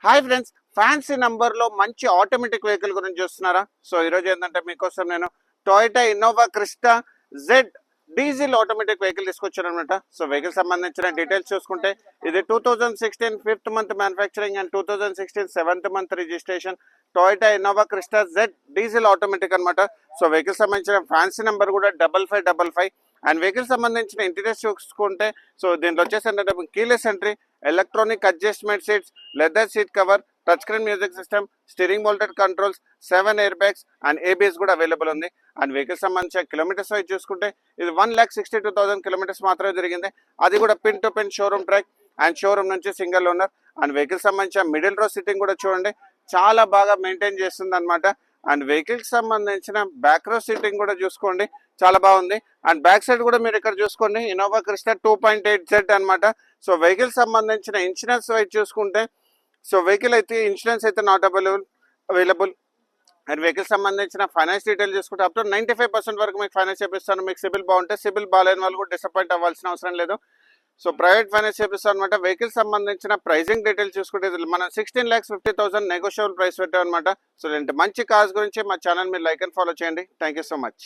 Hi friends, fancy నంబర్లో మంచి automatic vehicle గురించి చూస్తున్నారా? సో ఈరోజు ఏంటంటే మీకోసం నేను Toyota Innova Crysta Z diesel automatic vehicle తీసుకొచ్చాను అనమాట. సో వెహికల్ సంబంధించిన డీటెయిల్స్ చూసుకుంటే ఇది 2016 5th month manufacturing and 2016 7th month registration Toyota Innova Crysta Z diesel automatic అనమాట. సో వెహికల్ సంబంధించిన ఫ్యాన్సీ నెంబర్ కూడా 5555. అండ్ వెహికల్ సంబంధించిన ఇంటీరియర్స్ చూసుకుంటే సో దీంట్లో వచ్చేసి ఏంటంటే keyless entry, electronic adjustment seats, leather seat cover, touch screen music system, steering mounted controls, 7 air bags and ABS కూడా available ఉంది. అండ్ వెహికల్ సంబంధించిన కిలోమీటర్స్ వైజ్ చూసుకుంటే ఇది 1,62,000 కిలోమీటర్స్ మాత్రమే జరిగింది. అది కూడా pin to pin showroom track and showroom నుంచి సింగిల్ ఓనర్. అండ్ వెహికల్ సంబంధించిన మిడిల్ రో సిట్టింగ్ కూడా చూడండి, చాలా బాగా మెయింటైన్ చేస్తుంది అనమాట. అండ్ వెహికల్ సంబంధించిన బ్యాక్ రో సీటింగ్ కూడా చూసుకోండి, చాలా బాగుంది. అండ్ బ్యాక్ సైడ్ కూడా మీరు ఇక్కడ చూసుకోండి, ఇన్నోవా క్రిస్టా 2.8Z అనమాట. సో వెహికల్ సంబంధించిన ఇన్సూరెన్స్ వైజ్ చూసుకుంటే సో వెహికల్ అయితే ఇన్సూరెన్స్ అయితే నాట్ అవైలబుల్. అండ్ వెహికల్ సంబంధించిన ఫైనాన్స్ డీటెయిల్ చూసుకుంటే అప్ టు 95% వరకు మీకు ఫైనాన్స్ చేపిస్తాను. మీకు సిబిల్ బాగుంటే, సిబిల్ బాగాలేని వాళ్ళు కూడా డిసప్పాయింట్ అవ్వాల్సిన అవసరం లేదు. సో ప్రైవేట్ ఫైనాన్స్ చేపిస్తాను అనమాట. వెహికల్ సంబంధించిన ప్రైజింగ్ డీటెయిల్స్ చూసుకుంటే మనం 16,50,000 నెగోషియబుల్ ప్రైస్ పెట్టాం అనమాట. సో ఇలాంటి మంచి కార్స్ గురించి మా ఛానల్ మీరు లైక్ అండ్ ఫాలో చేయండి. Thank you so much.